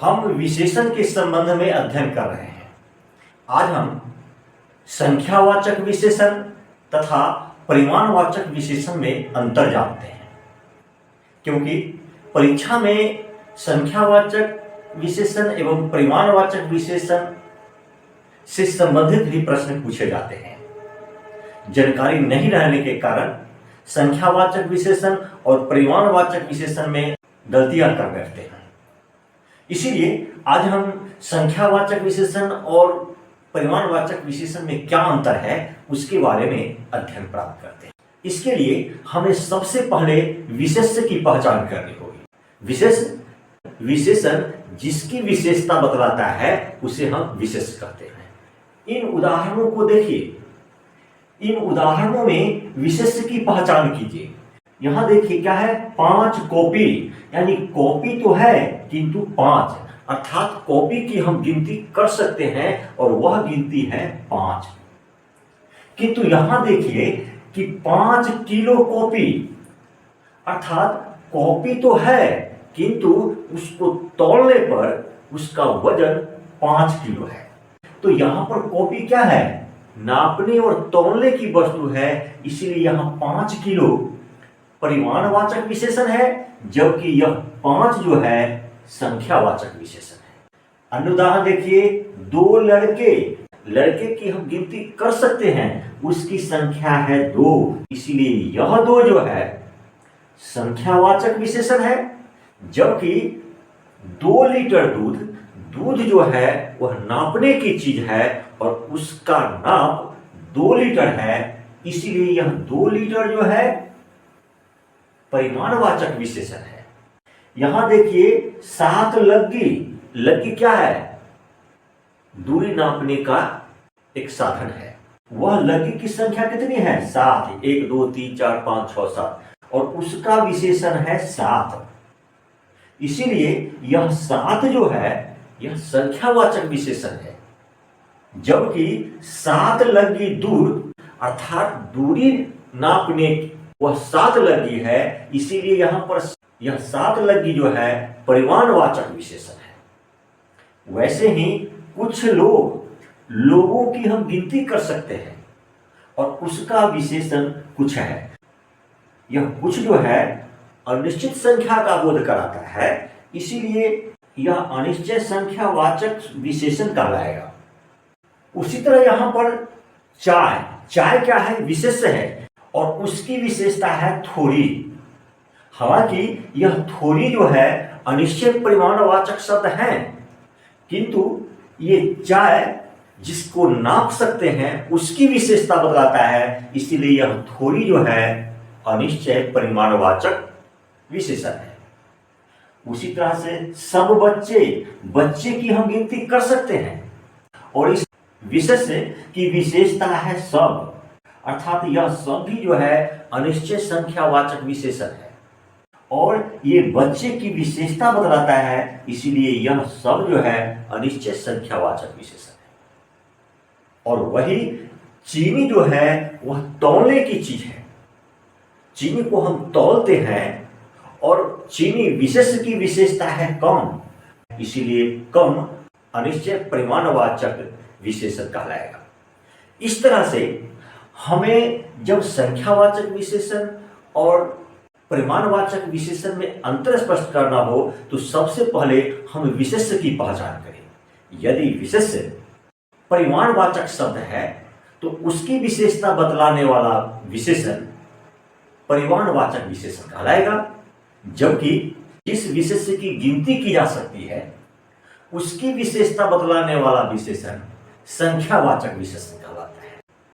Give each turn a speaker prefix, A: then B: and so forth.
A: हम विशेषण के संबंध में अध्ययन कर रहे हैं। आज हम संख्यावाचक विशेषण तथा परिमाणवाचक विशेषण में अंतर जानते हैं, क्योंकि परीक्षा में संख्यावाचक विशेषण एवं परिमाणवाचक विशेषण से संबंधित भी प्रश्न पूछे जाते हैं। जानकारी नहीं रहने के कारण संख्यावाचक विशेषण और परिमाणवाचक विशेषण में गलतियां कर बैठते हैं। इसीलिए आज हम संख्यावाचक विशेषण और परिमाणवाचक विशेषण में क्या अंतर है उसके बारे में अध्ययन प्राप्त करते हैं। इसके लिए हमें सबसे पहले विशेष्य की पहचान करनी होगी। विशेषण जिसकी विशेषता बतलाता है उसे हम विशेष्य कहते हैं। इन उदाहरणों को देखिए। इन उदाहरणों में विशेष्य की पहचान कीजिए। यहां देखिए क्या है, 5 कॉपी, यानी कॉपी तो है किंतु 5, अर्थात कॉपी की हम गिनती कर सकते हैं और वह गिनती है 5। किंतु यहां देखिए कि 5 किलो कॉपी, अर्थात कॉपी तो है किंतु उसको तौलने पर उसका वजन 5 किलो है। तो यहां पर कॉपी क्या है, नापने और तौलने की वस्तु है, इसीलिए यहां 5 किलो परिमाणवाचक विशेषण है, जबकि यह 5 जो है संख्यावाचक विशेषण है। अन्य उदाहरण देखिए, 2 लड़के की हम गिनती कर सकते हैं, उसकी संख्या है 2, इसीलिए यह 2 जो है संख्यावाचक विशेषण है। जबकि 2 लीटर दूध जो है वह नापने की चीज है और उसका नाप 2 लीटर है, इसीलिए यह 2 लीटर जो है परिमाणवाचक विशेषण है। यहां देखिए 7 लग्गी क्या है, दूरी नापने का एक साधन है। वह लग्गी की संख्या कितनी है, 7, 1 2 3 4 5 6 7, और उसका विशेषण है 7। इसीलिए यह 7 जो है यह संख्यावाचक विशेषण है। जबकि 7 लग्गी दूर, अर्थात दूरी नापने वह 7 लग्गी है, इसीलिए यहां पर यह 7 लग्गी जो है परिमाणवाचक विशेषण है। वैसे ही कुछ लोगों की हम गिनती कर सकते हैं और उसका विशेषण कुछ है। यह कुछ जो है अनिश्चित संख्या का बोध कराता है, इसीलिए यह अनिश्चय संख्यावाचक विशेषण कहलाएगा। उसी तरह यहां पर चाय क्या है, विशेष्य है और उसकी विशेषता है थोड़ी। हालांकि यह थोड़ी जो है अनिश्चय परिमाणवाचक शब्द है, किंतु ये चाय जिसको नाप सकते हैं उसकी विशेषता बतलाता है, इसीलिए यह थोड़ी जो है अनिश्चय परिमाणवाचक विशेषण है। उसी तरह से सब बच्चे की हम गिनती कर सकते हैं और इस विशेष्य की विशेषता है सब, अर्थात यह सब भी जो है अनिश्चय संख्यावाचक विशेषण है और ये बच्चे की विशेषता बतलाता है, इसीलिए यह सब जो है अनिश्चय संख्यावाचक विशेषण है। और वही चीनी जो है वह तौलने की चीज है। चीनी को हम तौलते हैं और चीनी विशेष्य की विशेषता है कम, इसीलिए कम अनिश्चय परिमाणवाचक विशेषण कहलाएगा। इस तरह से हमें जब संख्यावाचक विशेषण और परिमाणवाचक विशेषण में अंतर स्पष्ट करना हो तो सबसे पहले हम विशेष्य की पहचान करें। यदि विशेष्य परिमाणवाचक शब्द है तो उसकी विशेषता बतलाने वाला विशेषण परिमाणवाचक विशेषण कहलाएगा, जबकि जिस विशेष्य की गिनती की जा सकती है उसकी विशेषता बतलाने वाला विशेषण संख्यावाचक विशेषण कहलाता है।